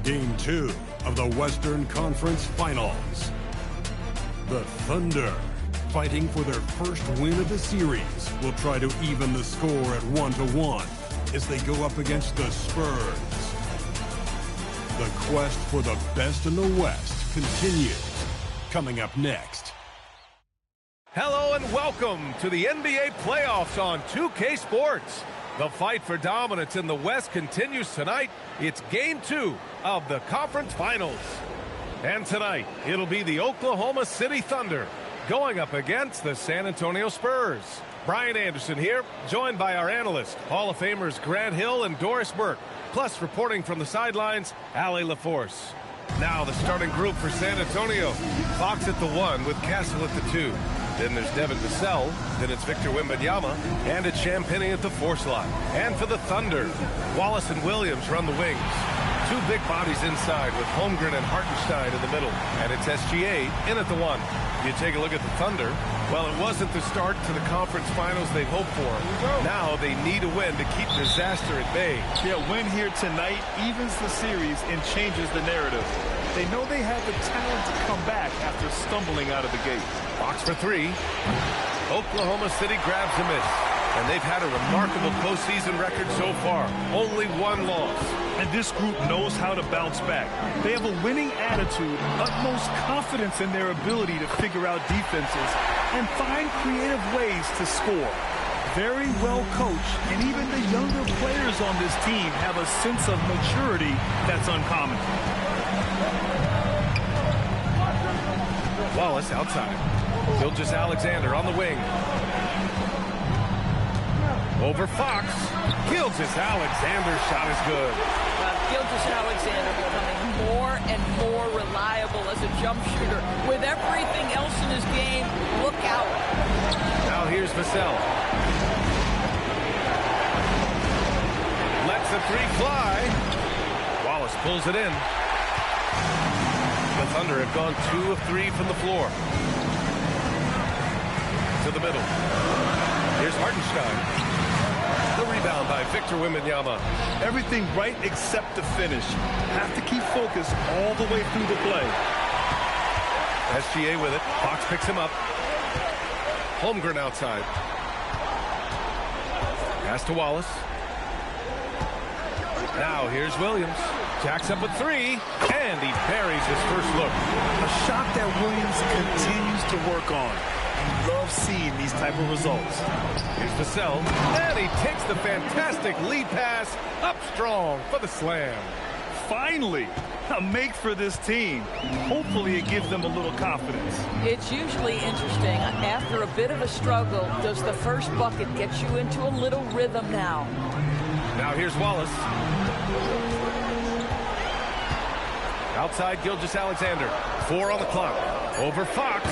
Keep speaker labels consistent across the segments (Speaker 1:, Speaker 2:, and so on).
Speaker 1: Game 2 of the Western Conference Finals. The Thunder, fighting for their first win of the series, will try to even the score at 1-1 as they go up against the Spurs. The quest for the best in the West continues. Coming up next.
Speaker 2: Hello and welcome to the NBA playoffs on 2K Sports. The fight for dominance in the West continues tonight. It's Game 2 of the Conference Finals. And tonight, it'll be the Oklahoma City Thunder going up against the San Antonio Spurs. Brian Anderson here, joined by our analysts, Hall of Famers Grant Hill and Doris Burke, plus reporting from the sidelines, Allie LaForce. Now the starting group for San Antonio. Fox at the 1 with Castle at the 2. Then there's Devin Vassell, then it's Victor Wembanyama, and it's Champagnie at the 4 slot. And for the Thunder, Wallace and Williams run the wings. Two big bodies inside with Holmgren and Hartenstein in the middle. And it's SGA in at the 1. You take a look at the Thunder. Well, it wasn't the start to the conference finals they'd hoped for. Now they need a win to keep disaster at bay.
Speaker 3: Yeah, win here tonight evens the series and changes the narrative. They know they have the talent to come back after stumbling out of the gate.
Speaker 2: Fox for 3. Oklahoma City grabs a miss. And they've had a remarkable postseason record so far. Only 1 loss.
Speaker 3: And this group knows how to bounce back. They have a winning attitude, utmost confidence in their ability to figure out defenses and find creative ways to score. Very well coached, and even the younger players on this team have a sense of maturity that's uncommon.
Speaker 2: Wallace outside. Gilgeous-Alexander on the wing. Over Fox. Gilgeous-Alexander's shot is good.
Speaker 4: Gilgeous-Alexander becoming more and more reliable as a jump shooter. With everything else in his game, look out.
Speaker 2: Now here's Vassell. Lets the 3 fly. Wallace pulls it in. The Thunder have gone 2 of 3 from the floor. To the middle. Here's Hartenstein. The rebound by Victor Wembanyama.
Speaker 3: Everything right except the finish. Have to keep focus all the way through the play.
Speaker 2: SGA with it. Fox picks him up. Holmgren outside. Pass to Wallace. Now here's Williams. Jacks up a 3, and he buries his first look.
Speaker 3: A shot that Williams continues to work on. You love seeing these type of results.
Speaker 2: Here's Vassell, and he takes the fantastic lead pass up strong for the slam.
Speaker 3: Finally, a make for this team. Hopefully it gives them a little confidence.
Speaker 4: It's usually interesting. After a bit of a struggle, does the first bucket get you into a little rhythm now?
Speaker 2: Now here's Wallace. Outside Gilgeous-Alexander. 4 on the clock. Over Fox.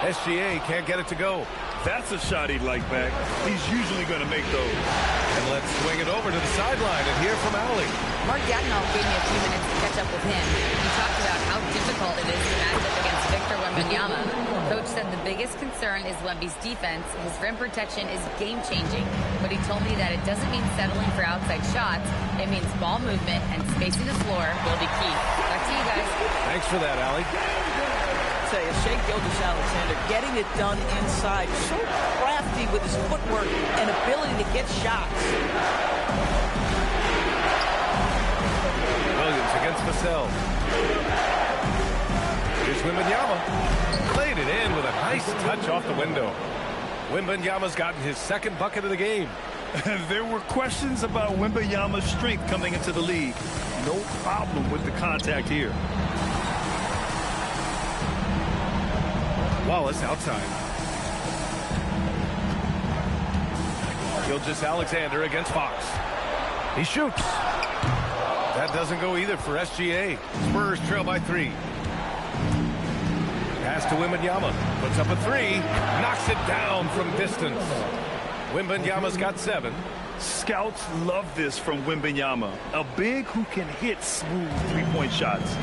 Speaker 2: SGA can't get it to go.
Speaker 3: That's a shot he'd like back. He's usually going to make those.
Speaker 2: And let's swing it over to the sideline and hear from Allie.
Speaker 5: Mark Dagnall gave me a few minutes to catch up with him. He talked about how difficult it is to match up against Victor Wembanyama. Coach said the biggest concern is Wemby's defense. His rim protection is game-changing. But he told me that it doesn't mean settling for outside shots. It means ball movement and spacing the floor will be key. Back to you guys.
Speaker 2: Thanks for that, Allie.
Speaker 4: Say, Shai Gilgeous-Alexander getting it done inside. So crafty with his footwork and ability to get shots.
Speaker 2: Williams against Vassell. Here's Wembanyama. Played it in with a nice touch off the window. Wembanyama's gotten his 2nd bucket of the game.
Speaker 3: There were questions about Wembanyama's strength coming into the league. No problem with the contact here.
Speaker 2: Wallace outside. Gilgeous-Alexander against Fox. He shoots. That doesn't go either for SGA. Spurs trail by 3. Pass to Wembanyama. Puts up a 3. Knocks it down from distance. Wembanyama's got 7.
Speaker 3: Scouts love this from Wembanyama. A big who can hit smooth 3-point shots.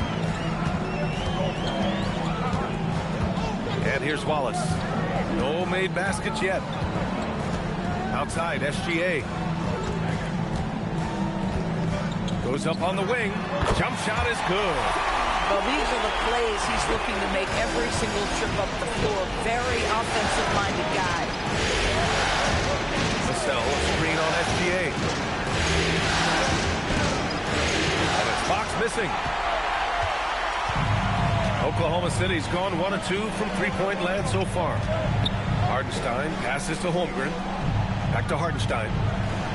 Speaker 2: And here's Wallace. No made baskets yet. Outside, SGA. Goes up on the wing. Jump shot is good.
Speaker 4: Well, these are the plays he's looking to make every single trip up the floor. Very offensive-minded guy.
Speaker 2: Vassell, a screen on SGA. And it's Fox missing. Oklahoma City's gone 1 of 2 from three-point land so far. Hardenstein passes to Holmgren. Back to Hardenstein.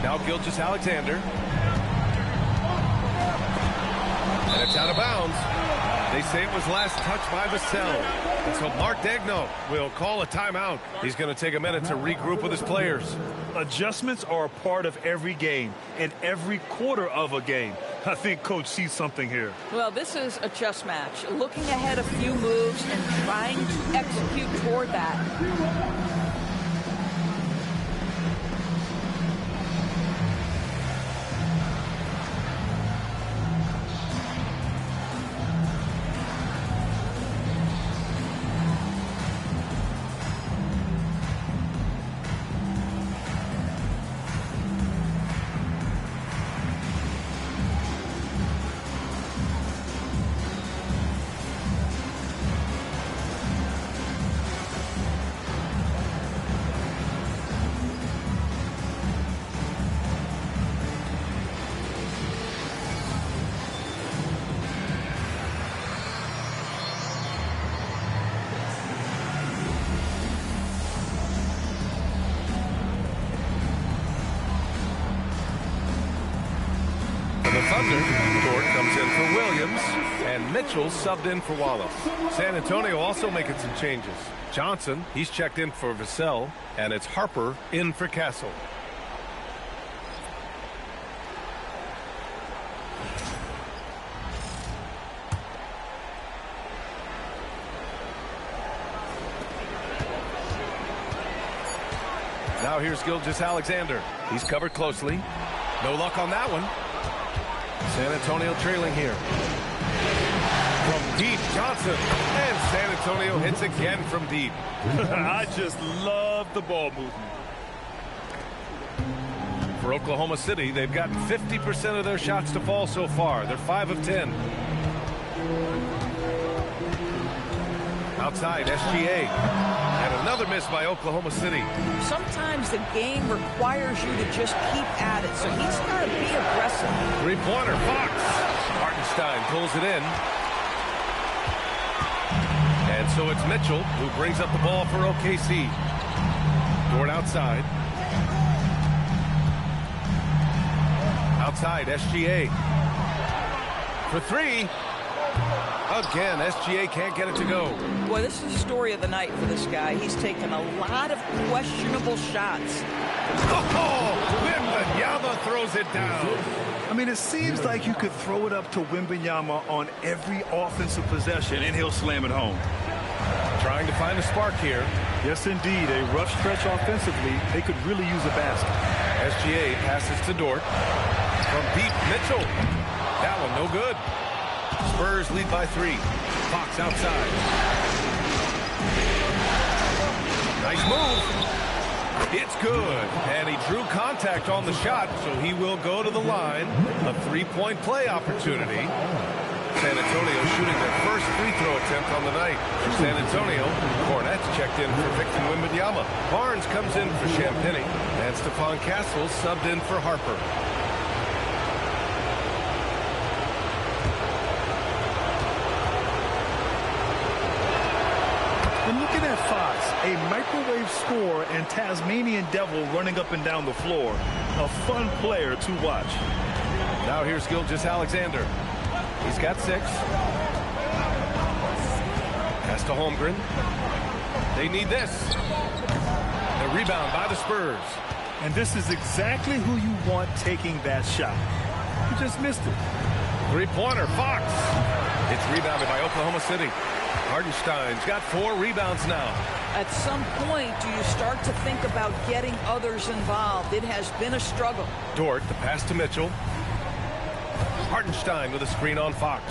Speaker 2: Now Gilgeous-Alexander. And it's out of bounds. They say it was last touched by Vassell. And so Mark Daigneault will call a timeout. He's going to take a minute to regroup with his players.
Speaker 3: Adjustments are a part of every game and every quarter of a game. I think Coach sees something here.
Speaker 4: Well, this is a chess match. Looking ahead a few moves and trying to execute toward that.
Speaker 2: The Thunder, Dort comes in for Williams, and Mitchell subbed in for Wallace. San Antonio also making some changes. Johnson, he's checked in for Vassell, and it's Harper in for Castle. Now here's Gilgeous-Alexander. He's covered closely. No luck on that one. San Antonio trailing here. From deep, Johnson. And San Antonio hits again from deep.
Speaker 3: I just love the ball movement.
Speaker 2: For Oklahoma City, they've gotten 50% of their shots to fall so far. They're 5 of 10. Outside, SGA. And another miss by Oklahoma City.
Speaker 4: Sometimes the game requires you to just keep at it, so he's got to be aggressive.
Speaker 2: Three-pointer, Fox. Hartenstein pulls it in. And so it's Mitchell who brings up the ball for OKC. Dort outside. Outside, SGA. For three. Again, SGA can't get it to go.
Speaker 4: Boy, this is the story of the night for this guy. He's taken a lot of questionable shots.
Speaker 2: Oh, Wembanyama throws it down.
Speaker 3: I mean, it seems like you could throw it up to Wembanyama on every offensive possession, and he'll slam it home.
Speaker 2: Trying to find a spark here.
Speaker 3: Yes, indeed. A rough stretch offensively. They could really use a basket.
Speaker 2: SGA passes to Dort. From deep, Mitchell. That one no good. Spurs lead by 3. Fox outside. Nice move. It's good. And he drew contact on the shot, so he will go to the line. A 3-point play opportunity. San Antonio shooting their first free throw attempt on the night. For San Antonio, Cornette's checked in for Victor Wembanyama. Barnes comes in for Champagny. And Stephon Castle subbed in for Harper.
Speaker 3: And looking at Fox, a microwave scorer and Tasmanian Devil running up and down the floor. A fun player to watch.
Speaker 2: Now here's Gilgeous-Alexander. He's got 6. Pass to Holmgren. They need this. The rebound by the Spurs.
Speaker 3: And this is exactly who you want taking that shot. You just missed it.
Speaker 2: Three-pointer, Fox. It's rebounded by Oklahoma City. Hardenstein's got 4 rebounds now.
Speaker 4: At some point, do you start to think about getting others involved? It has been a struggle.
Speaker 2: Dort, the pass to Mitchell. Hartenstein with a screen on Fox.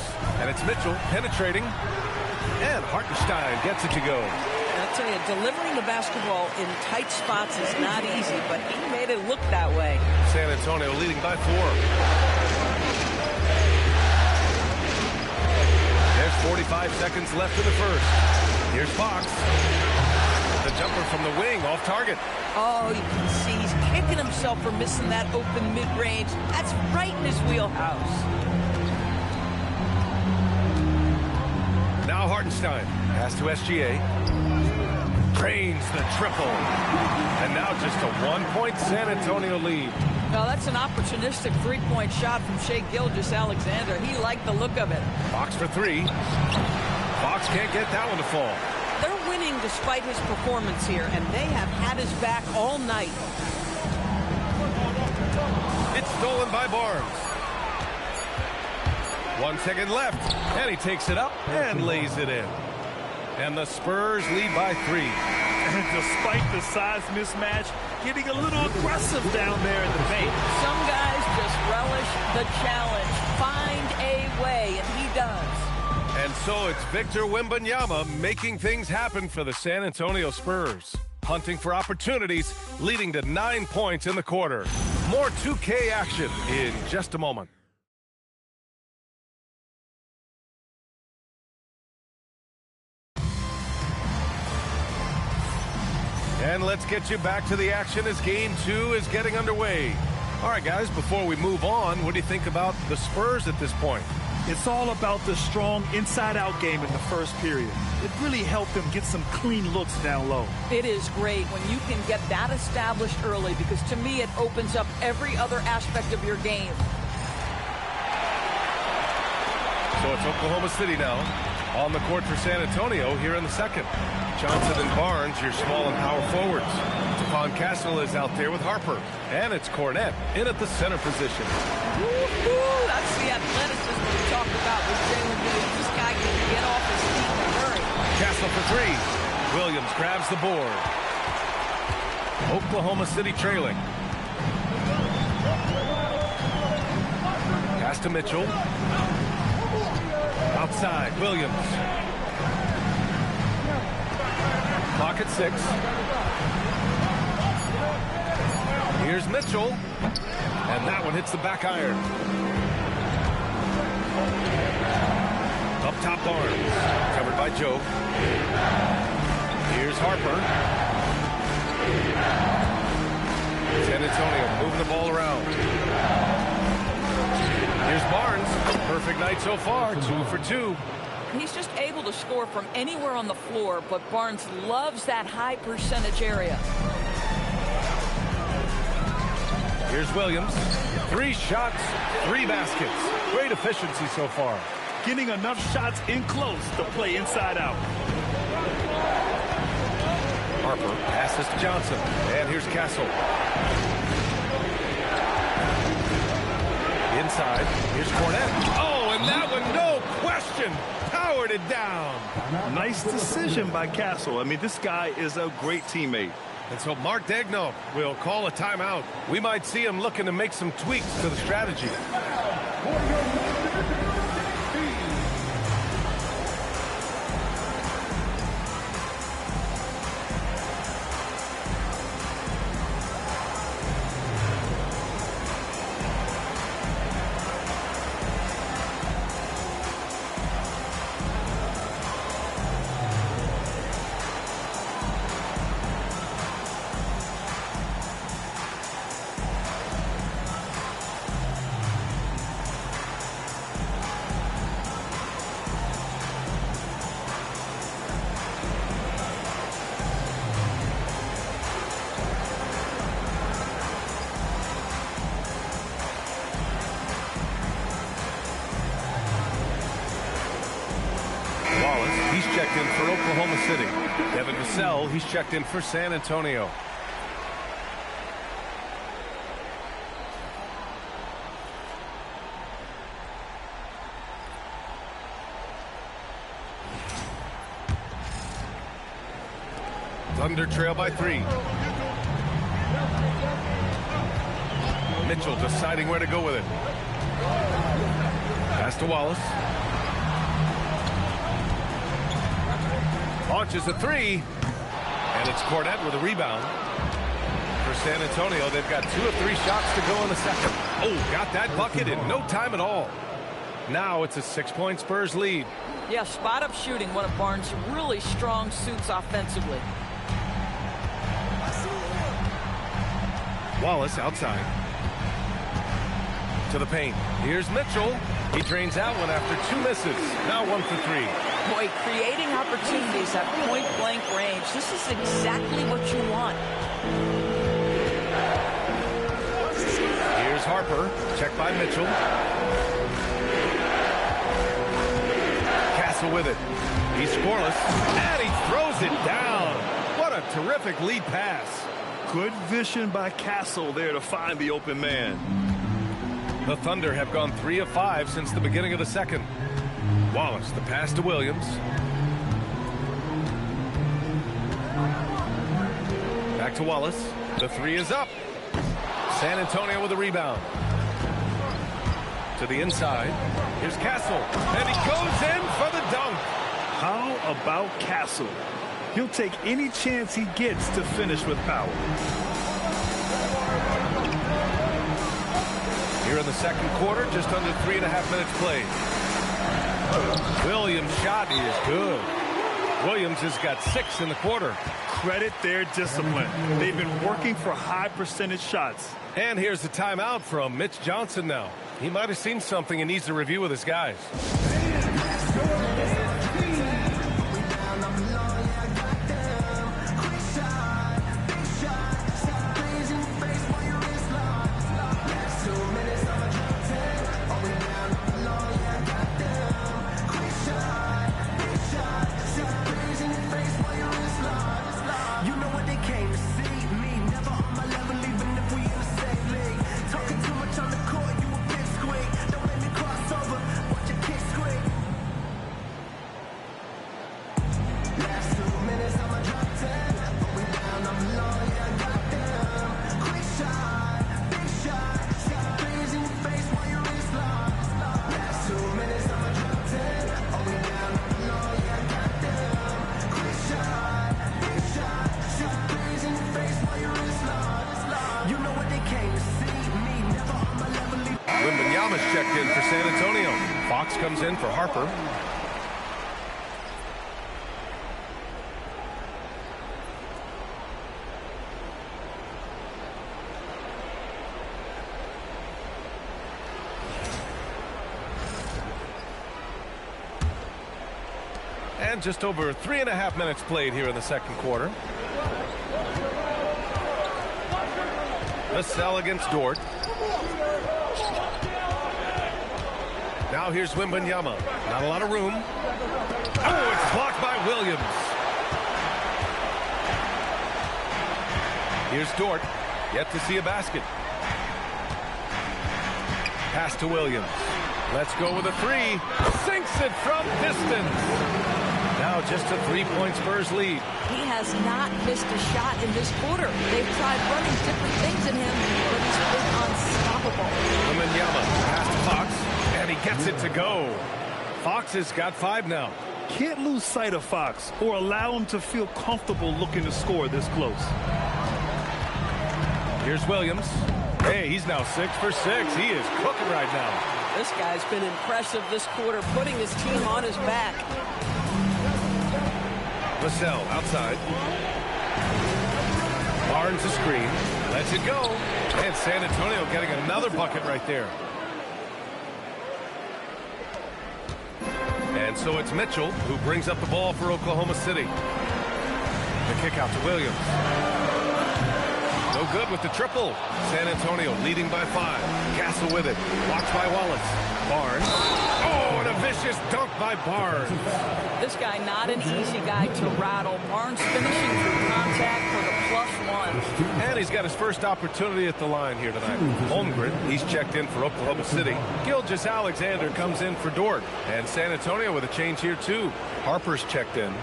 Speaker 2: And it's Mitchell penetrating. And Hartenstein gets it to go.
Speaker 4: I'll tell you, delivering the basketball in tight spots is not easy, but he made it look that way.
Speaker 2: San Antonio leading by 4. 45 seconds left in the first. Here's Fox. The jumper from the wing, off target.
Speaker 4: Oh, you can see he's kicking himself for missing that open mid-range. That's right in his wheelhouse.
Speaker 2: Now Hartenstein. Pass to SGA. Drains the triple. And now just a 1-point San Antonio lead.
Speaker 4: Now that's an opportunistic three-point shot from Shai Gilgeous-Alexander. He liked the look of it.
Speaker 2: Fox for three. Fox can't get that one to fall.
Speaker 4: They're winning despite his performance here, and they have had his back all night.
Speaker 2: It's stolen by Barnes. 1 second left, and he takes it up and lays it in. And the Spurs lead by 3.
Speaker 3: And despite the size mismatch, getting a little aggressive down there in the paint.
Speaker 4: Some guys just relish the challenge. Find a way, and he does.
Speaker 2: And so it's Victor Wembanyama making things happen for the San Antonio Spurs. Hunting for opportunities, leading to 9 points in the quarter. More 2K action in just a moment. And let's get you back to the action as Game 2 is getting underway. All right, guys, before we move on, what do you think about the Spurs at this point?
Speaker 3: It's all about the strong inside-out game in the first period. It really helped them get some clean looks down low.
Speaker 4: It is great when you can get that established early because, to me, it opens up every other aspect of your game.
Speaker 2: So it's Oklahoma City now on the court for San Antonio here in the second. Johnson and Barnes, your small and power forwards. Stephon Castle is out there with Harper. And it's Cornette in at the center position.
Speaker 4: Woo-hoo! That's the athleticism we talked about with Jalen Williams. This guy can get off his feet in a hurry.
Speaker 2: Castle for three. Williams grabs the board. Oklahoma City trailing. Pass to Mitchell. Outside, Williams. Clock at 6. Here's Mitchell. And that one hits the back iron. Up top, Barnes. Covered by Joe. Here's Harper. San Antonio moving the ball around. Here's Barnes. Perfect night so far. 2 for 2.
Speaker 4: He's just able to score from anywhere on the floor, but Barnes loves that high percentage area.
Speaker 2: Here's Williams. 3 shots, 3 baskets. Great efficiency so far.
Speaker 3: Getting enough shots in close to play inside out.
Speaker 2: Harper passes to Johnson. And here's Castle. Inside. Here's Cornette. Oh, and that one, no question, powered it down.
Speaker 3: Nice decision by Castle. I mean, this guy is a great teammate.
Speaker 2: And so Mark Daigneault will call a timeout. We might see him looking to make some tweaks to the strategy. He's checked in for Oklahoma City. Devin Vassell, he's checked in for San Antonio. Thunder trail by 3. Mitchell deciding where to go with it. Pass to Wallace. Launches a 3, and it's Cornette with a rebound. For San Antonio, they've got 2 of 3 shots to go in the second. Oh, got that bucket in no time at all. Now it's a 6-point Spurs lead.
Speaker 4: Yeah, spot-up shooting, one of Barnes' really strong suits offensively.
Speaker 2: Wallace outside. To the paint. Here's Mitchell. He drains that one after 2 misses. Now 1 for 3.
Speaker 4: Boy, creating opportunities at point-blank range. This is exactly what you want.
Speaker 2: Here's Harper. Checked by Mitchell. Castle with it. He's scoreless. And he throws it down. What a terrific lead pass.
Speaker 3: Good vision by Castle there to find the open man.
Speaker 2: The Thunder have gone 3 of 5 since the beginning of the second. Wallace, the pass to Williams. Back to Wallace. The 3 is up. San Antonio with a rebound. To the inside. Here's Castle. And he goes in for the dunk.
Speaker 3: How about Castle? He'll take any chance he gets to finish with power.
Speaker 2: Here in the second quarter, just under 3.5 minutes played. Williams' shot is good. Williams has got 6 in the quarter.
Speaker 3: Credit their discipline. They've been working for high percentage shots.
Speaker 2: And here's the timeout from Mitch Johnson now. He might have seen something and needs to review with his guys. Checked in for San Antonio. Fox comes in for Harper. And just over 3.5 minutes played here in the second quarter. Vassell against Dort. Now here's Wembanyama. Not a lot of room. Oh, it's blocked by Williams. Here's Dort. Yet to see a basket. Pass to Williams. Let's go with a 3. Sinks it from distance. Now just a 3-point Spurs lead.
Speaker 4: He has not missed a shot in this quarter. They've tried running different things in him, but he's been unstoppable.
Speaker 2: Wembanyama. Pass to Fox. And he gets it to go. Fox has got 5 now.
Speaker 3: Can't lose sight of Fox or allow him to feel comfortable looking to score this close.
Speaker 2: Here's Williams. Hey, he's now 6 for 6. He is cooking right now.
Speaker 4: This guy's been impressive this quarter, putting his team on his back.
Speaker 2: Vassell outside. Barnes a screen. Lets it go. And San Antonio getting another bucket right there. And so it's Mitchell who brings up the ball for Oklahoma City. The kick out to Williams. No good with the triple. San Antonio leading by 5. Castle with it. Blocked by Wallace. Barnes. Oh, and a vicious dunk by Barnes.
Speaker 4: This guy not an easy guy to rattle. Barnes finishing through contact for the +1.
Speaker 2: And he's got his first opportunity at the line here tonight. Holmgren, he's checked in for Oklahoma City. Gilgeous-Alexander comes in for Dort. And San Antonio with a change here too. Harper's checked in.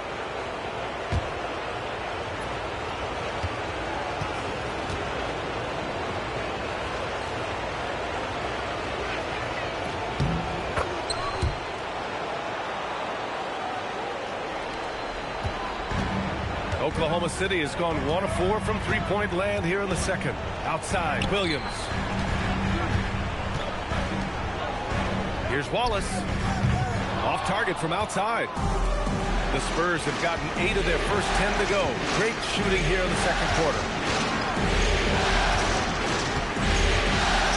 Speaker 2: Oklahoma City has gone 1 of 4 from three-point land here in the second. Outside, Williams. Here's Wallace. Off target from outside. The Spurs have gotten 8 of their first 10 to go. Great shooting here in the second quarter.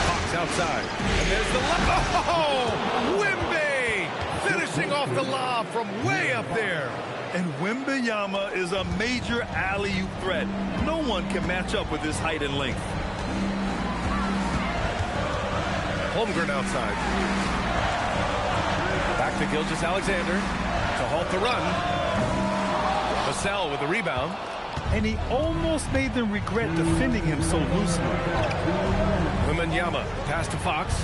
Speaker 2: Fox outside. And there's the lob. Oh! Wimby! Finishing off the lob from way up there.
Speaker 3: And Wembanyama is a major alley-oop threat. No one can match up with his height and length.
Speaker 2: Holmgren outside. Back to Gilgeous-Alexander to halt the run. Vassell with the rebound.
Speaker 3: And he almost made them regret defending him so loosely.
Speaker 2: Wembanyama pass to Fox.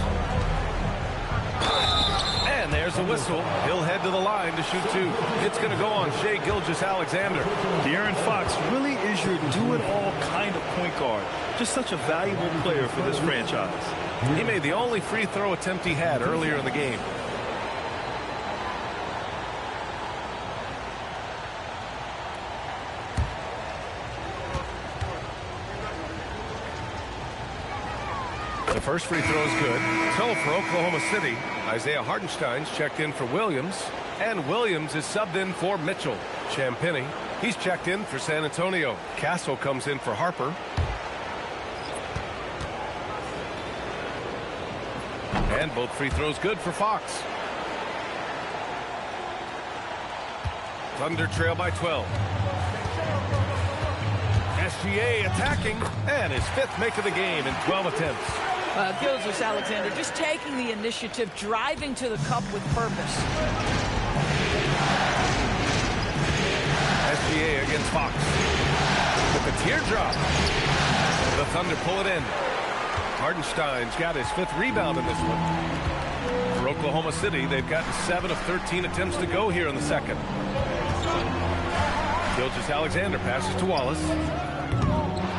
Speaker 2: And there's a whistle. He'll head to the line to shoot 2. It's going to go on Shai Gilgeous-Alexander.
Speaker 3: De'Aaron Fox really is your do-it-all kind of point guard. Just such a valuable player for this franchise.
Speaker 2: He made the only free throw attempt he had earlier in the game. The first free throw is good. So for Oklahoma City, Isaiah Hartenstein's checked in for Williams, and Williams is subbed in for Mitchell. Champagnie, he's checked in for San Antonio. Castle comes in for Harper. And both free throws good for Fox. Thunder trail by 12. SGA attacking, and his 5th make of the game in 12 attempts.
Speaker 4: Gilgeous-Alexander just taking the initiative, driving to the cup with purpose.
Speaker 2: SGA against Fox. With the teardrop. The Thunder pull it in. Hartenstein's got his 5th rebound in this one. For Oklahoma City, they've gotten 7 of 13 attempts to go here in the second. Gilgeous-Alexander passes to Wallace.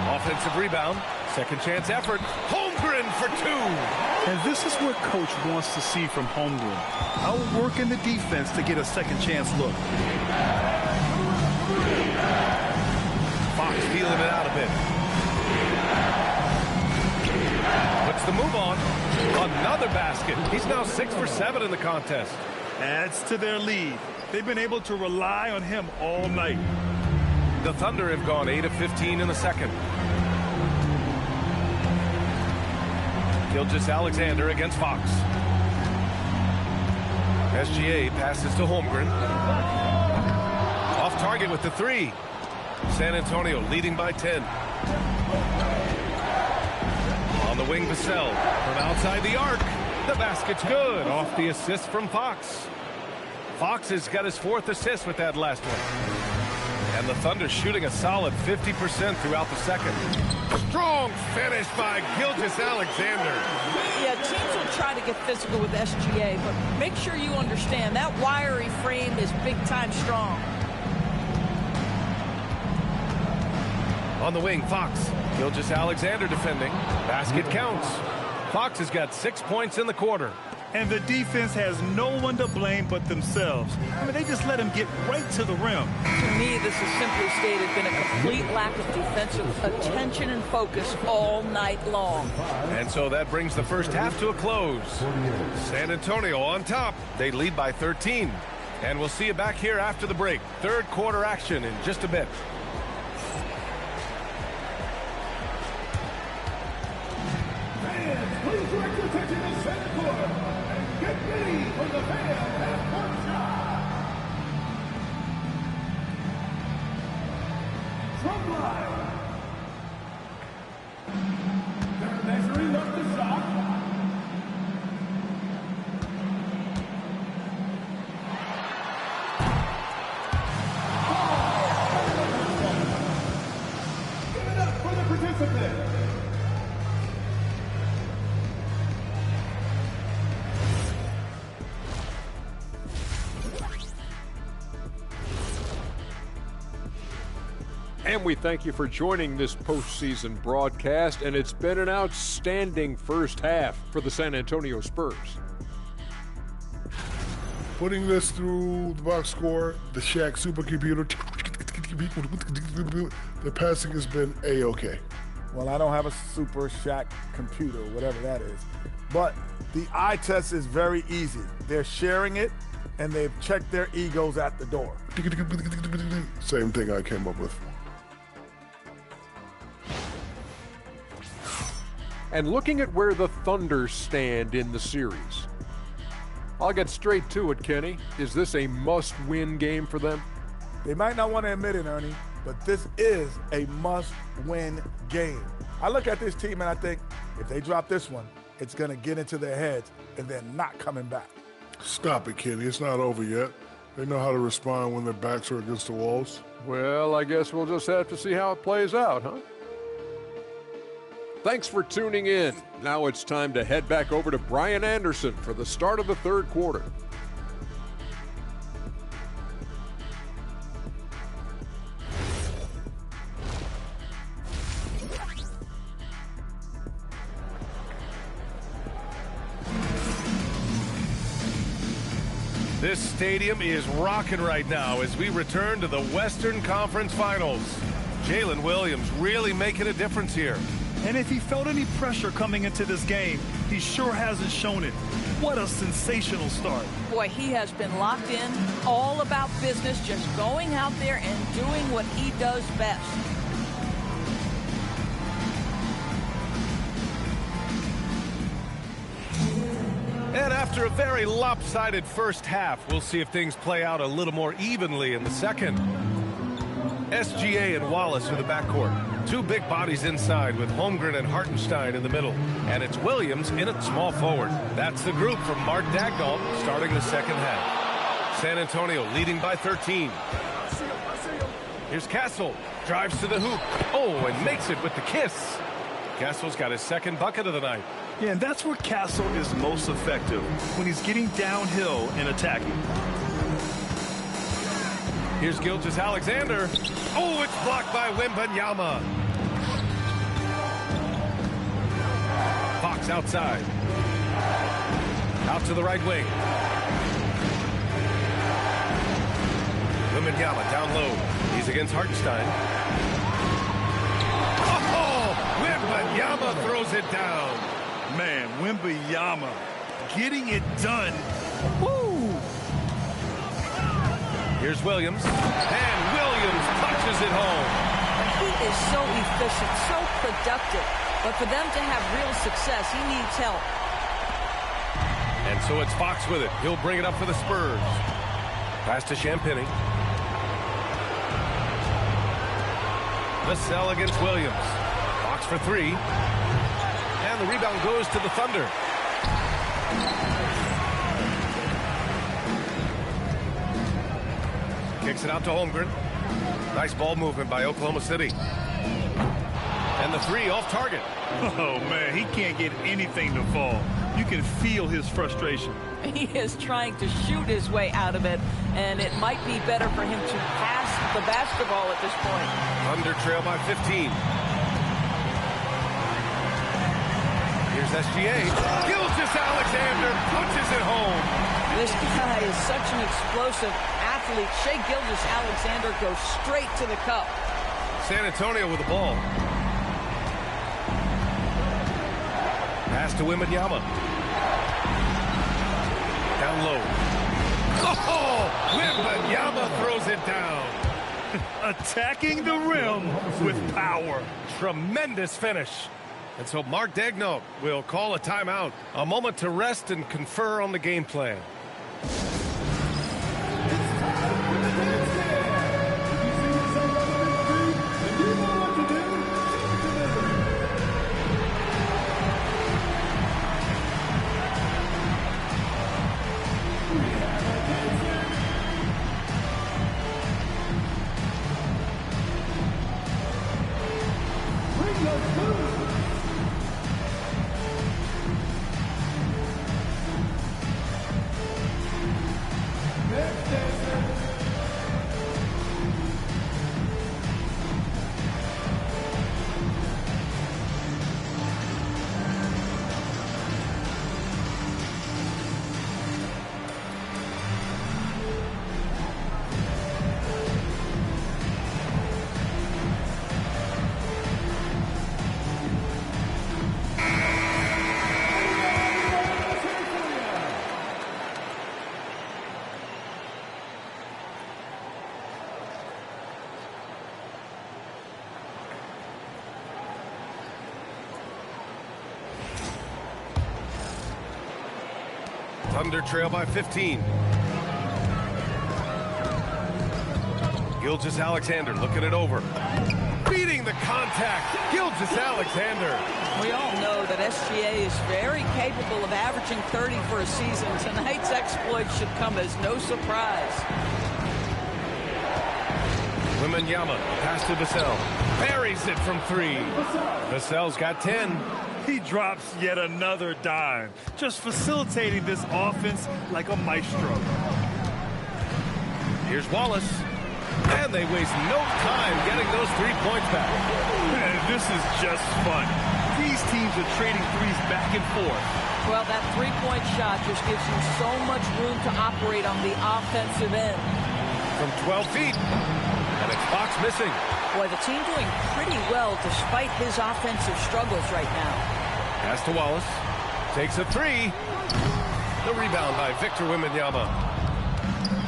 Speaker 2: Offensive rebound. Second chance effort. Holmgren for 2.
Speaker 3: And this is what Coach wants to see from Holmgren. Outworking the defense to get a second chance look.
Speaker 2: Fox feeling it out a bit. Puts the move on. Another basket. He's now 6 for 7 in the contest.
Speaker 3: Adds to their lead. They've been able to rely on him all night.
Speaker 2: The Thunder have gone 8 of 15 in the second. Gilgeous-Alexander against Fox. SGA passes to Holmgren. Off target with the 3. San Antonio leading by 10. On the wing, Vassell from outside the arc. The basket's good. Off the assist from Fox. Fox has got his 4th assist with that last one. And the Thunder shooting a solid 50% throughout the second. Strong finish by Gilgeous-Alexander.
Speaker 4: Yeah, teams will try to get physical with SGA, but make sure you understand that wiry frame is big-time strong.
Speaker 2: On the wing, Fox. Gilgeous-Alexander defending. Basket counts. Fox has got 6 points in the quarter.
Speaker 3: And the defense has no one to blame but themselves. I mean, they just let him get right to the rim.
Speaker 4: To me, this has simply stated been a complete lack of defensive attention and focus all night long.
Speaker 2: And so that brings the first half to a close. San Antonio on top. They lead by 13. And we'll see you back here after the break. Third quarter action in just a bit.
Speaker 6: Please direct your attention to center court and get ready for the fan half-court shot. From line. They're measuring up the shot. Give it up for the participant.
Speaker 7: And we thank you for joining this postseason broadcast, and it's been an outstanding first half for the San Antonio Spurs.
Speaker 8: Putting this through the box score, the Shaq supercomputer, the passing has been A-OK.
Speaker 9: Well, I don't have a super Shaq computer, whatever that is.
Speaker 8: But the eye test is very easy. They're sharing it, and they've checked their egos at the door.
Speaker 6: Same thing I came up with.
Speaker 7: And looking at where the Thunder stand in the series, I'll get straight to it, Kenny. Is this a must-win game for them?
Speaker 8: They might not want to admit it, Ernie, but this is a must-win game. I look at this team and I think if they drop this one, it's going to get into their heads and they're not coming back.
Speaker 6: Stop it, Kenny. It's not over yet. They know how to respond when their backs are against the walls.
Speaker 7: Well, I guess we'll just have to see how it plays out, huh? Thanks for tuning in. Now it's time to head back over to Brian Anderson for the start of the third quarter.
Speaker 2: This stadium is rocking right now as we return to the Western Conference Finals. Jalen Williams really making a difference here.
Speaker 3: And if he felt any pressure coming into this game, he sure hasn't shown it. What a sensational start.
Speaker 4: Boy, he has been locked in, all about business, just going out there and doing what he does best.
Speaker 2: And after a very lopsided first half, we'll see if things play out a little more evenly in the second. SGA and Wallace are the backcourt. Two big bodies inside with Holmgren and Hartenstein in the middle. And it's Williams in at small forward. That's the group from Mark Daigneault starting the second half. San Antonio leading by 13. Here's Castle. Drives to the hoop. Oh, and makes it with the kiss. Castle's got his second bucket of the night.
Speaker 3: Yeah, and that's where Castle is most effective, when he's getting downhill and attacking.
Speaker 2: Here's Gilgeous-Alexander. Oh, it's blocked by Wembanyama. Fox outside. Out to the right wing. Wembanyama down low. He's against Hartenstein. Oh, Wembanyama throws it down.
Speaker 3: Man, Wembanyama getting it done. Woo!
Speaker 2: Here's Williams, and Williams punches it home.
Speaker 4: He is so efficient, so productive. But for them to have real success, he needs help.
Speaker 2: And so it's Fox with it. He'll bring it up for the Spurs. Pass to Champagny. Vassell against Williams. Fox for three. And the rebound goes to the Thunder. Kicks it out to Holmgren. Nice ball movement by Oklahoma City. And the three off target.
Speaker 3: Oh, man, he can't get anything to fall. You can feel his frustration.
Speaker 4: He is trying to shoot his way out of it, and it might be better for him to pass the basketball at this point.
Speaker 2: Thunder trail by 15. Here's SGA. Gilgeous-Alexander punches it home.
Speaker 4: This guy is such an explosive athlete. Shai Gilgeous-Alexander goes straight to the cup.
Speaker 2: San Antonio with the ball. Pass to Wembanyama. Down low. Oh, Wembanyama throws it down.
Speaker 3: Attacking the rim with power.
Speaker 2: Tremendous finish. And so Mark Daigneault will call a timeout. A moment to rest and confer on the game plan. Thunder trail by 15. Gilgeous-Alexander looking it over. Beating the contact. Gilgeous-Alexander.
Speaker 4: We all know that SGA is very capable of averaging 30 for a season. Tonight's exploit should come as no surprise.
Speaker 2: Wembanyama, pass to Vassell. Buries it from 3. Vassell's got 10.
Speaker 3: He drops yet another dime, just facilitating this offense like a maestro.
Speaker 2: Here's Wallace. And they waste no time getting those 3 points back.
Speaker 3: Man, this is just fun. These teams are trading threes back and forth.
Speaker 4: Well, that three-point shot just gives you so much room to operate on the offensive end.
Speaker 2: From 12 feet. And it's Fox missing.
Speaker 4: Boy, the team doing pretty well despite his offensive struggles right now.
Speaker 2: Pass to Wallace. Takes a 3. The rebound by Victor Wembanyama.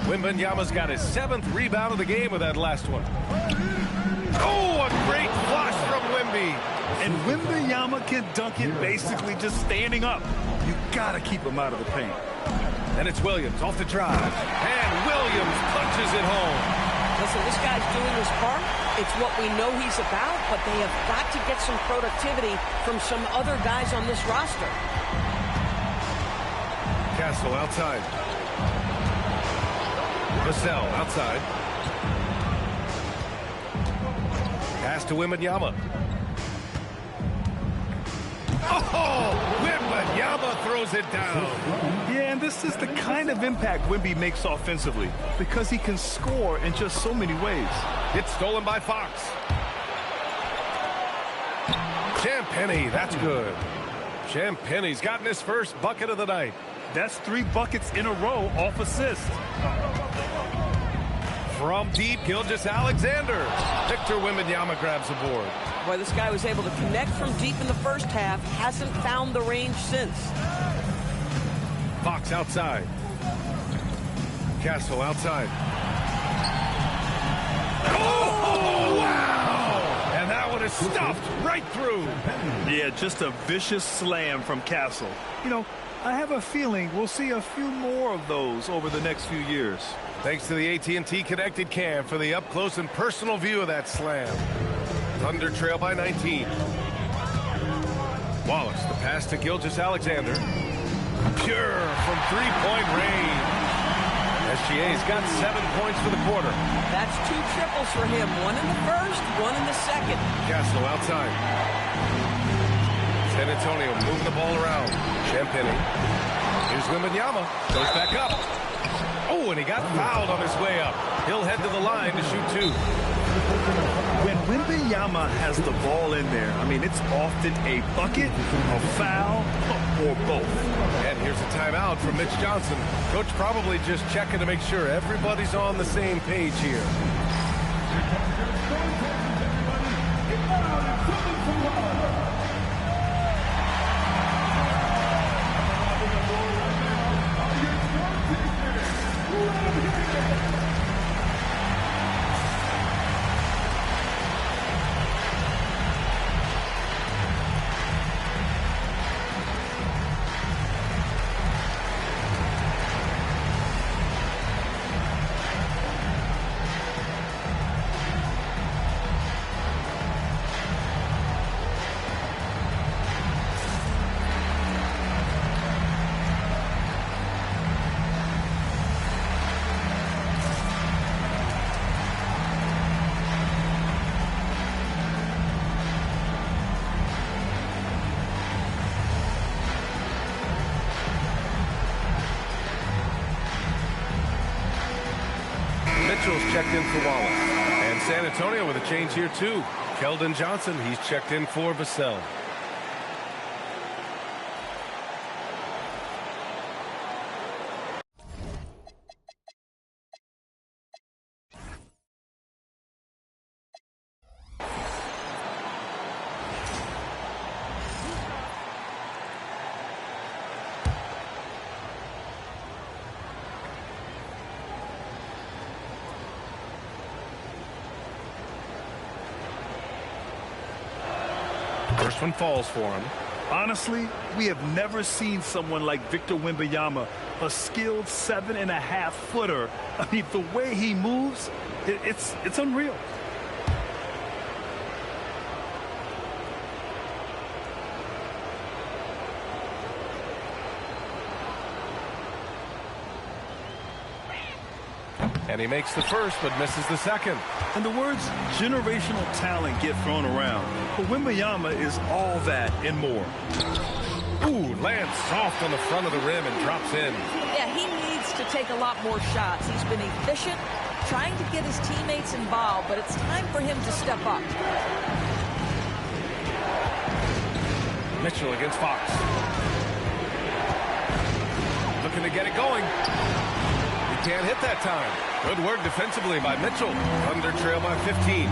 Speaker 2: Wembanyama's got his 7th rebound of the game with that last one. Oh, a great flush from Wemby.
Speaker 3: And Wembanyama can dunk it basically just standing up. You gotta keep him out of the paint.
Speaker 2: And it's Williams off the drive. And Williams punches it home.
Speaker 4: Listen, this guy's doing his part. It's what we know he's about, but they have got to get some productivity from some other guys on this roster.
Speaker 2: Castle outside. Vassell outside. Pass to Wembanyama. Oh! Wembanyama throws it down.
Speaker 3: Yeah, and this is the kind of impact Wemby makes offensively because he can score in just so many ways.
Speaker 2: It's stolen by Fox. Champagnie, that's good. Champagnie's gotten his first bucket of the night.
Speaker 3: That's 3 buckets in a row off assist.
Speaker 2: From deep, Gilgeous-Alexander. Victor Wembanyama grabs the board.
Speaker 4: Boy, this guy was able to connect from deep in the first half. Hasn't found the range since.
Speaker 2: Fox outside. Castle outside. Oh, wow! And that one is stuffed right through.
Speaker 3: Yeah, just a vicious slam from Castle. You know, I have a feeling we'll see a few more of those over the next few years.
Speaker 2: Thanks to the AT&T Connected Cam for the up-close and personal view of that slam. Thunder trail by 19. Wallace, the pass to Gilgeous-Alexander. Pure from three-point range. SGA's got 7 points for the quarter.
Speaker 4: That's 2 triples for him. 1 in the first, 1 in the second.
Speaker 2: Castle outside. San Antonio moving the ball around. Champagnie. Here's Wembanyama. Goes back up. Oh, and he got fouled on his way up. He'll head to the line to shoot 2.
Speaker 3: When Wembanyama has the ball in there, I mean, it's often a bucket, a foul, or both.
Speaker 2: And here's a timeout from Mitch Johnson. Coach probably just checking to make sure everybody's on the same page here. Mitchell's checked in for Wallace. And San Antonio with a change here, too. Keldon Johnson, he's checked in for Vassell. First one falls for him.
Speaker 3: Honestly, we have never seen someone like Victor Wembanyama a skilled 7.5-footer. I mean, the way he moves, it's unreal.
Speaker 2: And he makes the first, but misses the second.
Speaker 3: And the words generational talent get thrown around. But Wembanyama is all that and more.
Speaker 2: Ooh, lands soft on the front of the rim and drops in.
Speaker 4: Yeah, he needs to take a lot more shots. He's been efficient, trying to get his teammates involved, but it's time for him to step up.
Speaker 2: Mitchell against Fox. Looking to get it going. He can't hit that time. Good work defensively by Mitchell. Thunder trail by 15.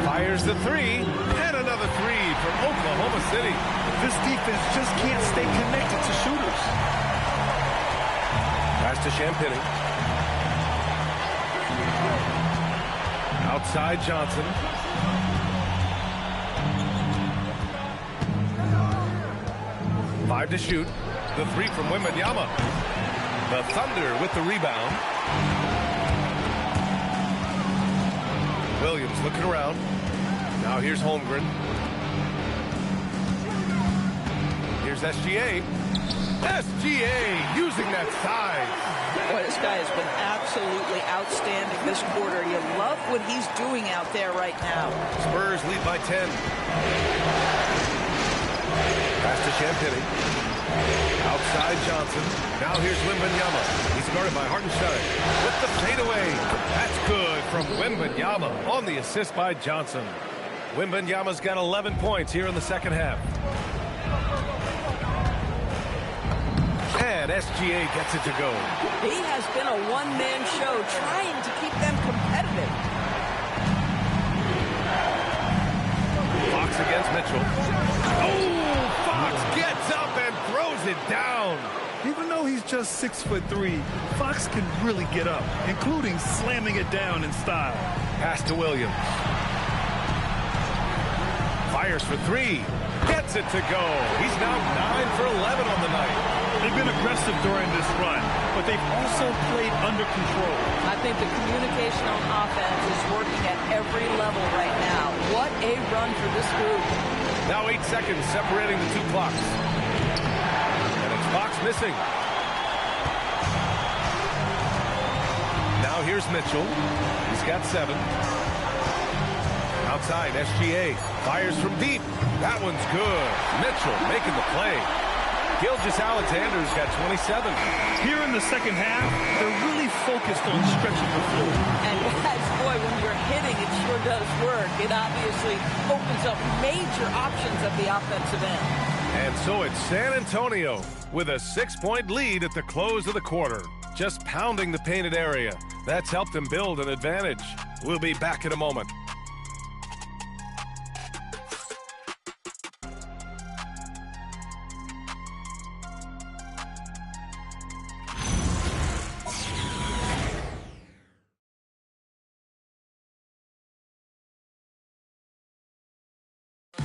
Speaker 2: Fires the three, and another three from Oklahoma City.
Speaker 3: This defense just can't stay connected to shooters.
Speaker 2: Pass to Champagny. Outside Johnson. Five to shoot. The three from Wembanyama. The Thunder with the rebound. Williams looking around. Now here's Holmgren. Here's SGA. SGA using that size.
Speaker 4: Boy, this guy has been absolutely outstanding this quarter. You love what he's doing out there right now.
Speaker 2: Spurs lead by 10. Pass to Champagny. Outside Johnson. Now here's Wembanyama. He's guarded by Hartenstein. With the fadeaway. That's good from Wembanyama on the assist by Johnson. Wembanyama's got 11 points here in the second half. And SGA gets it to go.
Speaker 4: He has been a one-man show trying to keep them competitive.
Speaker 2: Fox against Mitchell. Oh, Fox gets up and throws it down.
Speaker 3: Even though he's just 6'3", Fox can really get up, including slamming it down in style.
Speaker 2: Pass to Williams. Fires for three. Gets it to go. He's now 9 for 11 on the night.
Speaker 3: They've been aggressive during this run, but they've also played under control.
Speaker 4: I think the communication on offense is working at every level right now. What a run for this group.
Speaker 2: Now 8 seconds separating the two clocks. And it's Fox missing. Now here's Mitchell. He's got 7. Outside, SGA fires from deep. That one's good. Mitchell making the play. Gilgeous-Alexander's got 27.
Speaker 3: Here in the second half, they're really focused on stretching the floor.
Speaker 4: And guys, boy, when you're hitting, it sure does work. It obviously opens up major options at the offensive end.
Speaker 2: And so it's San Antonio with a 6-point lead at the close of the quarter. Just pounding the painted area. That's helped them build an advantage. We'll be back in a moment.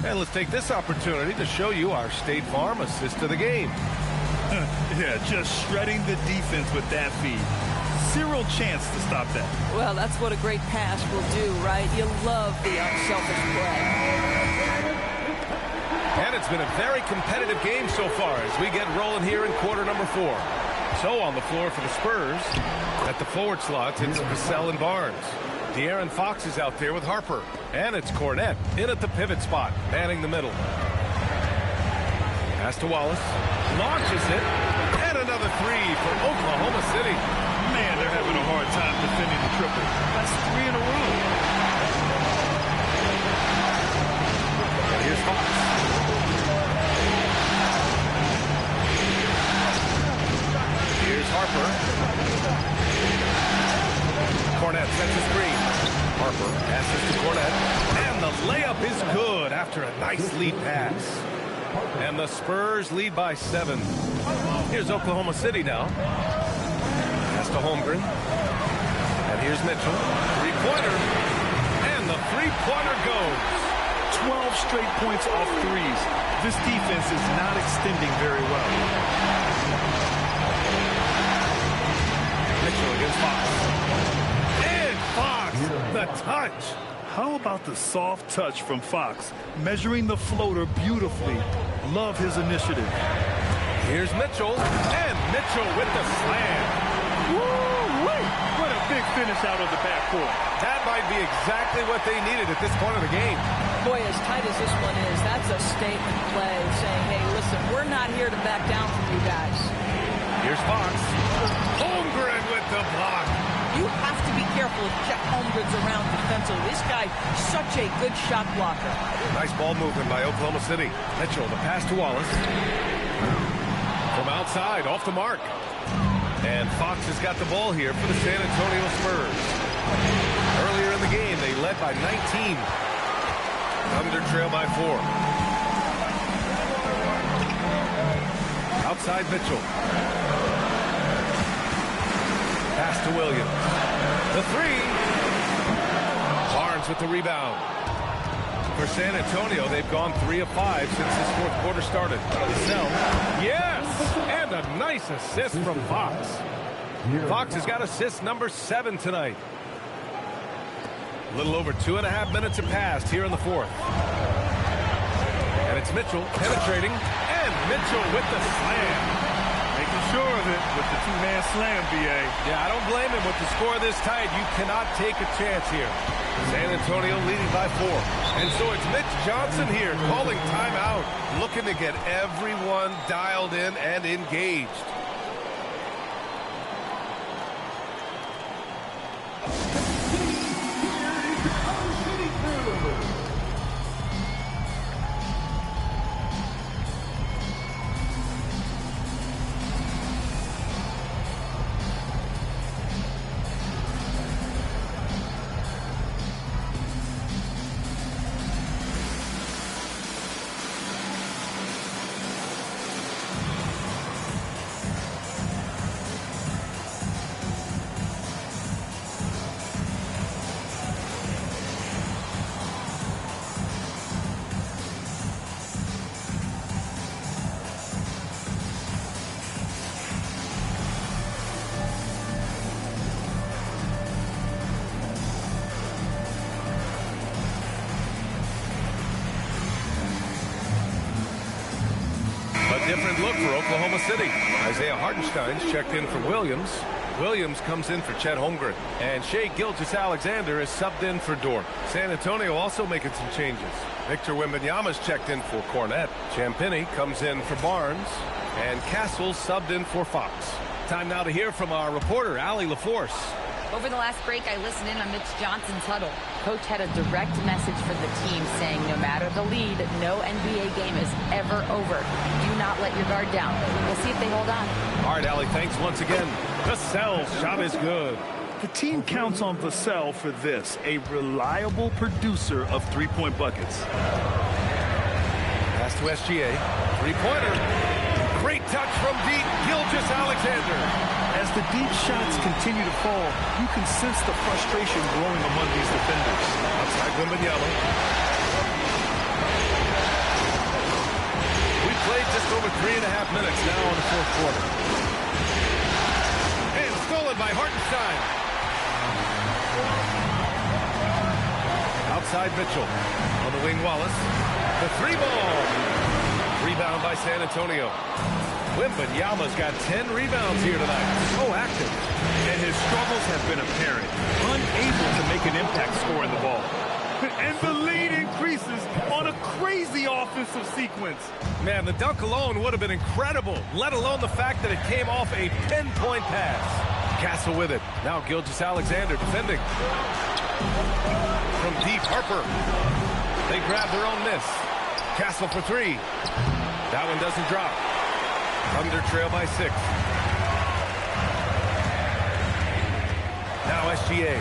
Speaker 2: And let's take this opportunity to show you our State Farm assist to the game.
Speaker 3: Yeah, just shredding the defense with that feed. Zero chance to stop that.
Speaker 4: Well, that's what a great pass will do, right? You love the unselfish play.
Speaker 2: And it's been a very competitive game so far as we get rolling here in quarter number 4. So on the floor for the Spurs, at the forward slots, it's Vassell and Barnes. De'Aaron Fox is out there with Harper. And it's Cornette in at the pivot spot, manning the middle. Pass to Wallace. Launches it. And another three for Oklahoma City.
Speaker 3: Man, they're having a hard time defending the triple. That's 3 in a row.
Speaker 2: And here's Fox. Here's Harper. Cornette sets a screen. Harper passes to Cornette. And the layup is good after a nice lead pass. And the Spurs lead by 7. Here's Oklahoma City now. Pass to Holmgren. And here's Mitchell. Three-pointer. And the three-pointer goes.
Speaker 3: 12 straight points off threes. This defense is not extending very well.
Speaker 2: Mitchell against Fox. And Fox, the touch.
Speaker 3: How about the soft touch from Fox, measuring the floater beautifully? Love his initiative.
Speaker 2: Here's Mitchell, and Mitchell with the slam.
Speaker 3: Woo-wee! What a big finish out of the backcourt.
Speaker 2: That might be exactly what they needed at this point of the game.
Speaker 4: Boy, as tight as this one is, that's a statement play saying, hey, listen, we're not here to back down from you guys.
Speaker 2: Here's Fox. Holmgren with the block.
Speaker 4: You have to be careful if Chet Holmgren's around defensively. This guy, such a good shot blocker.
Speaker 2: Nice ball movement by Oklahoma City. Mitchell, the pass to Wallace. From outside, off the mark. And Fox has got the ball here for the San Antonio Spurs. Earlier in the game, they led by 19. Thunder trail by 4. Outside Mitchell. Pass to Williams. The 3. Barnes with the rebound. For San Antonio, they've gone 3 of 5 since this fourth quarter started. Sell. Yes! And a nice assist from Fox. Fox has got assist number 7 tonight. A little over 2.5 minutes have passed here in the fourth. And it's Mitchell penetrating. And Mitchell with the slam.
Speaker 3: Making sure of it with the two-man slam, B.A.
Speaker 2: Yeah, I don't blame him with the score this tight. You cannot take a chance here. San Antonio leading by 4. And so it's Mitch Johnson here calling timeout, looking to get everyone dialed in and engaged. Different look for Oklahoma City. Isaiah Hartenstein's checked in for Williams. Williams comes in for Chet Holmgren. And Shai Gilgeous-Alexander is subbed in for Dort. San Antonio also making some changes. Victor Wembanyama's checked in for Cornette. Champagnie comes in for Barnes. And Castle subbed in for Fox. Time now to hear from our reporter, Allie LaForce.
Speaker 5: Over the last break, I listened in on Mitch Johnson's huddle. Coach had a direct message for the team saying no matter the lead, no NBA game is ever over. Do not let your guard down. We'll see if they hold on.
Speaker 2: All right, Allie, thanks once again. Vassell's shot is good.
Speaker 3: The team counts on Vassell for this, a reliable producer of three-point buckets.
Speaker 2: Pass to SGA. Three-pointer. Great touch from deep, Gilgeous-Alexander.
Speaker 3: As the deep shots continue to fall, you can sense the frustration growing among these defenders.
Speaker 2: Outside Wembanyama. We played just over 3.5 minutes now in the fourth quarter. And stolen by Hartenstein. Outside Mitchell. On the wing, Wallace. The 3-ball. Rebound by San Antonio. Wembanyama's got 10 rebounds here tonight. So active.
Speaker 3: And his struggles have been apparent. Unable to make an impact scoring the ball. And the lead increases on a crazy offensive sequence.
Speaker 2: Man, the dunk alone would have been incredible, let alone the fact that it came off a pinpoint pass. Castle with it. Now Gilgeous-Alexander defending. From deep, Harper. They grab their own miss. Castle for 3. That one doesn't drop. Thunder trail by 6. Now SGA.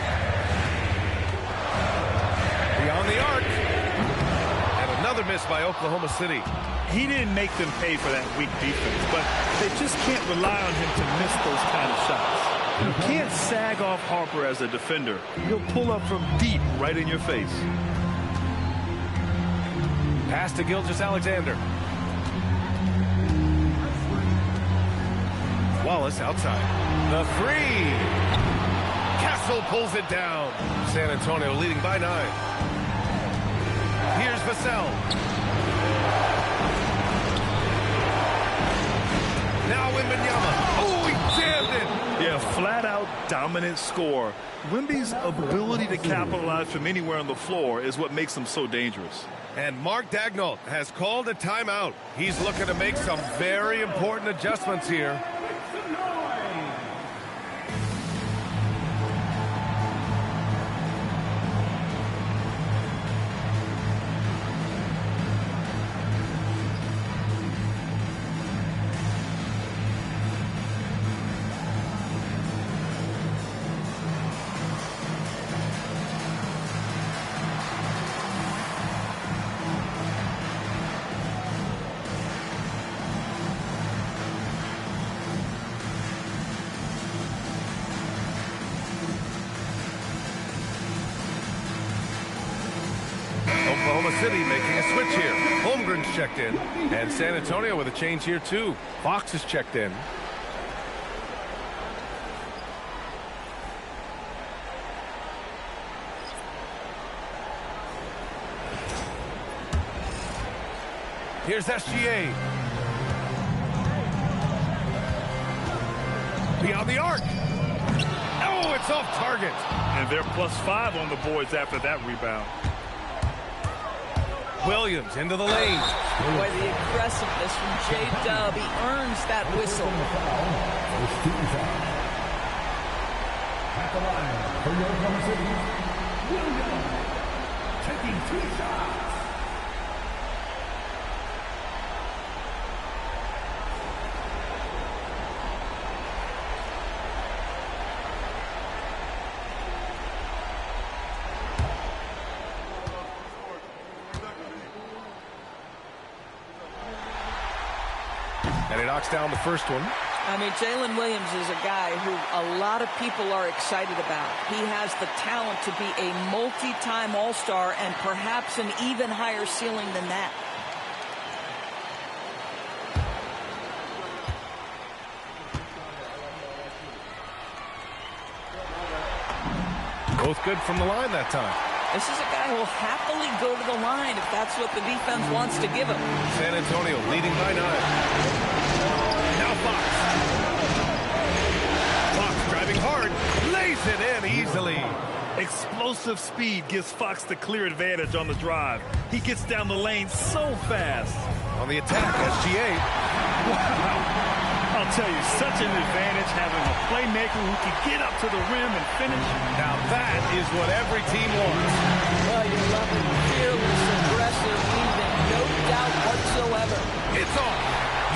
Speaker 2: Beyond the arc. And another miss by Oklahoma City.
Speaker 3: He didn't make them pay for that weak defense, but they just can't rely on him to miss those kind of shots. You can't sag off Harper as a defender. He'll pull up from deep right in your face.
Speaker 2: Pass to Gilgeous-Alexander. Wallace outside. The three. Castle pulls it down. San Antonio leading by 9. Here's Vassell. Now Wembanyama. Oh, he jammed it.
Speaker 3: Yeah, flat-out dominant score. Wemby's ability to capitalize from anywhere on the floor is what makes him so dangerous.
Speaker 2: And Mark Daigneault has called a timeout. He's looking to make some very important adjustments here. Oklahoma City making a switch here. Holmgren's checked in. And San Antonio with a change here, too. Fox is checked in. Here's SGA. Beyond the arc. Oh, it's off target.
Speaker 3: And they're +5 on the boards after that rebound.
Speaker 2: Williams into the lane.
Speaker 4: Boy, the aggressiveness from J-Dub. He earns that whistle.
Speaker 6: At the line for your Oklahoma City, Williams, taking 2 shots.
Speaker 2: And he knocks down the first one.
Speaker 4: I mean, Jalen Williams is a guy who a lot of people are excited about. He has the talent to be a multi-time All-Star and perhaps an even higher ceiling than that.
Speaker 2: Both good from the line that time.
Speaker 4: This is a guy who will happily go to the line if that's what the defense wants to give him.
Speaker 2: San Antonio leading by 9. Now Fox. Fox driving hard. Lays it in easily.
Speaker 3: Explosive speed gives Fox the clear advantage on the drive. He gets down the lane so fast.
Speaker 2: On the attack, SGA.
Speaker 3: Wow. I'll tell you, such an advantage having a playmaker who can get up to the rim and finish.
Speaker 2: Now that is what every team wants.
Speaker 4: Well, you love it. Fearless, aggressive, leaving no doubt whatsoever.
Speaker 2: It's off.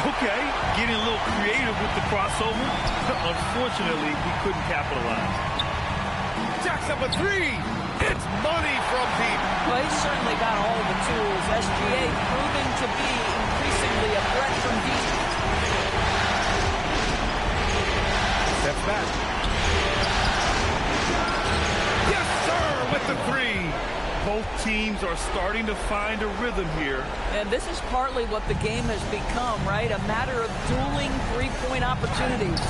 Speaker 3: Okay, getting a little creative with the crossover. Unfortunately, he couldn't capitalize.
Speaker 2: Jacks up a 3. It's money from deep.
Speaker 4: Well, he's certainly got all the tools. SGA proving to be increasingly a threat from deep.
Speaker 2: Steps back. Yes, sir, with the 3.
Speaker 3: Both teams are starting to find a rhythm here.
Speaker 4: And this is partly what the game has become, right? A matter of dueling three-point opportunities.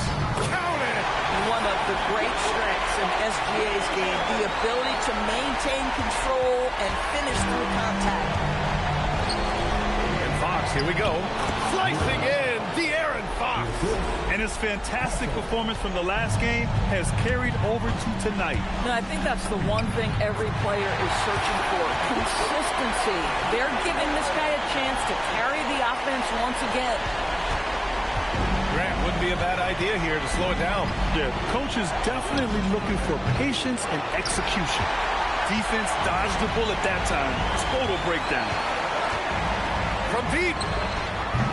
Speaker 2: Count it.
Speaker 4: One of the great strengths in SGA's game, the ability to maintain control and finish through contact.
Speaker 2: And Fox, here we go. Slicing in, De'Aaron Fox.
Speaker 3: And his fantastic performance from the last game has carried over to tonight.
Speaker 4: No, I think that's the one thing every player is searching for. Consistency. They're giving this guy a chance to carry the offense once again.
Speaker 2: Grant, wouldn't be a bad idea here to slow it down.
Speaker 3: Yeah, the coach is definitely looking for patience and execution. Defense dodged the bullet that time. Total breakdown.
Speaker 2: From deep.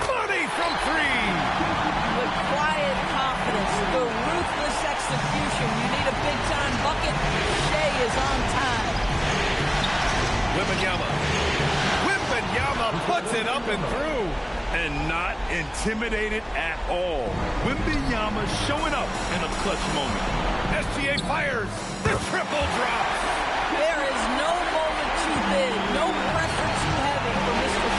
Speaker 2: Money from 3.
Speaker 4: The quiet confidence, the ruthless execution. You need a big-time bucket. Shea is on time.
Speaker 2: Wembanyama. Wembanyama puts it up and through.
Speaker 3: And not intimidated at all. Wembanyama showing up in a clutch moment.
Speaker 2: SGA fires. The triple drop.
Speaker 4: There is no moment too big, no pressure too heavy for Mr.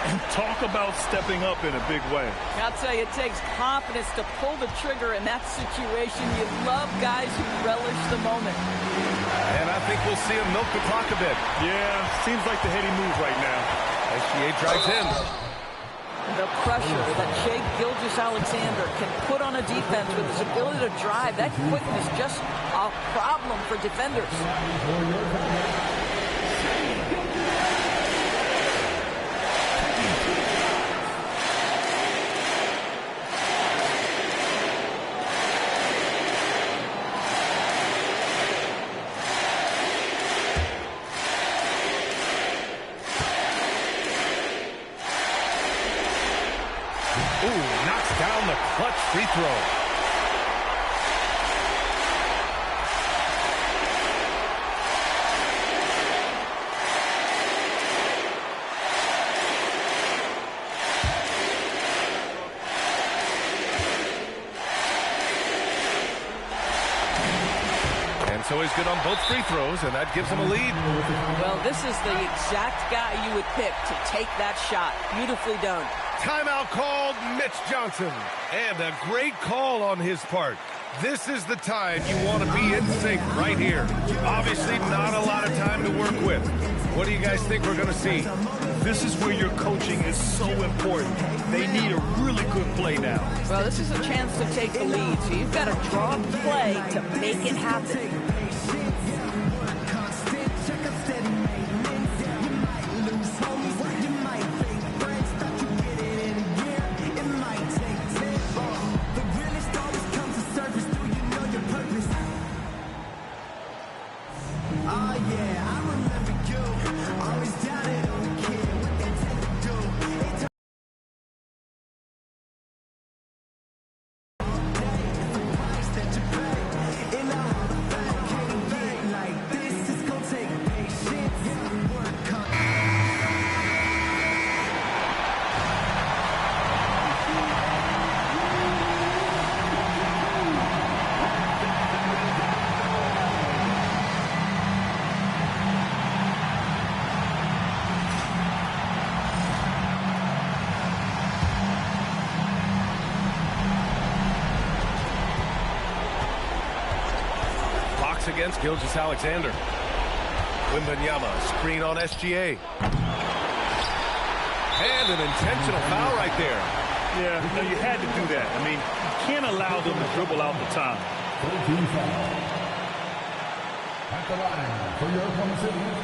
Speaker 3: And talk about stepping up in a big way.
Speaker 4: I'll tell you, it takes confidence to pull the trigger in that situation. You love guys who relish the moment.
Speaker 2: And I think we'll see him milk the clock a bit.
Speaker 3: Yeah, seems like the heady move right now.
Speaker 2: SGA drives in.
Speaker 4: The pressure that Shai Gilgeous-Alexander can put on a defense with his ability to drive, that quickness just a problem for defenders.
Speaker 2: Knocks down the clutch free throw. And so he's good on both free throws, and that gives him a lead.
Speaker 4: Well, this is the exact guy you would pick to take that shot. Beautifully done.
Speaker 2: Timeout called, Mitch Johnson. And a great call on his part. This is the time you want to be in sync right here. Obviously not a lot of time to work with. What do you guys think we're going to see?
Speaker 3: This is where your coaching is so important. They need a really good play now.
Speaker 4: Well, this is a chance to take the lead, so you've got to draw a play to make it happen.
Speaker 2: Against Gilgeous-Alexander. Wembanyama, screen on SGA. And an intentional foul right there.
Speaker 3: Yeah, no, you had to do that. I mean, you can't allow them to dribble out the time.
Speaker 6: At the line for your opponent,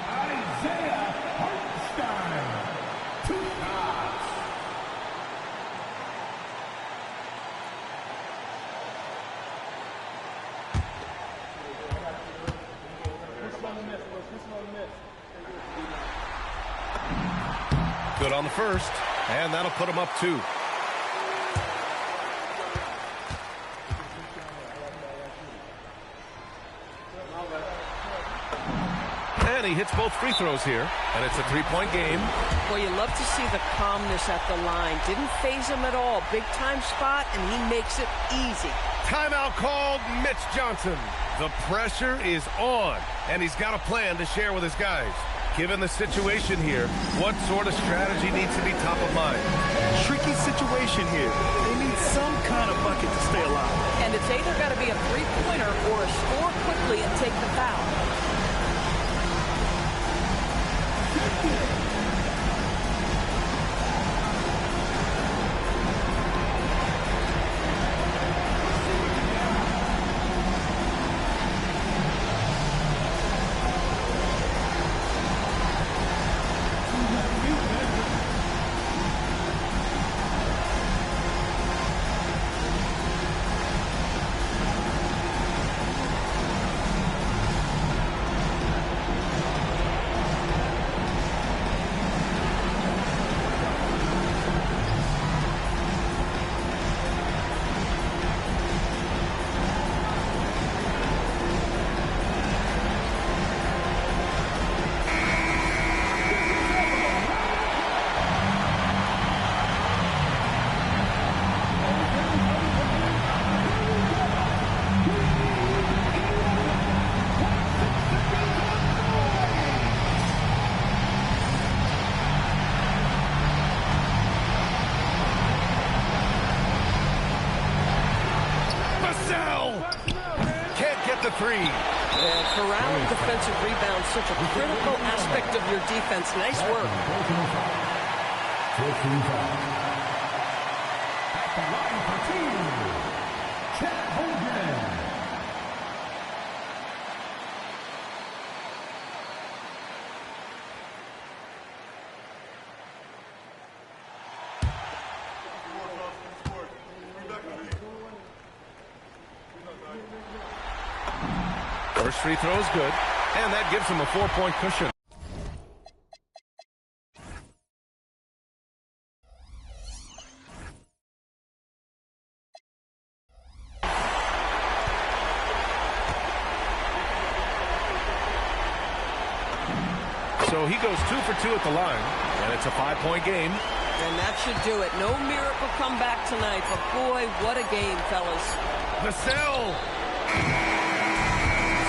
Speaker 6: Isaiah Hartenstein. 2 shots.
Speaker 2: Good on the first, and that'll put him up 2. And he hits both free throws here, and it's a 3-point game.
Speaker 4: Well, you love to see the calmness at the line. Didn't phase him at all. Big time spot, and he makes it easy.
Speaker 2: Timeout called, Mitch Johnson. The pressure is on, and he's got a plan to share with his guys. Given the situation here, what sort of strategy needs to be top of mind?
Speaker 3: Tricky situation here. They need some kind of bucket to stay alive.
Speaker 4: And it's either got to be a three-pointer or a score quickly and take the foul.
Speaker 2: three.
Speaker 4: Yeah, corralling defensive rebounds, such a critical aspect of your defense. Nice work.
Speaker 6: At the line for two, Chet Holmgren.
Speaker 2: First free throw is good, and that gives him a 4-point cushion. So he goes 2 for 2 at the line, and it's a 5-point game.
Speaker 4: And that should do it. No miracle comeback tonight, but boy, what a game, fellas.
Speaker 2: Vassell.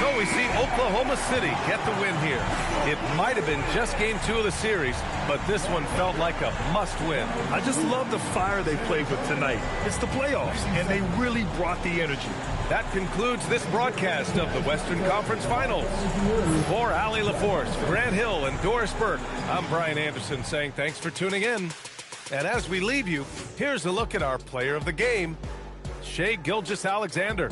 Speaker 2: So we see Oklahoma City get the win here. It might have been just game 2 of the series, but this one felt like a must-win.
Speaker 3: I just love the fire they played with tonight. It's the playoffs, and they really brought the energy.
Speaker 2: That concludes this broadcast of the Western Conference Finals. For Allie LaForce, Grant Hill, and Doris Burke, I'm Brian Anderson saying thanks for tuning in. And as we leave you, here's a look at our player of the game, Shai Gilgeous-Alexander.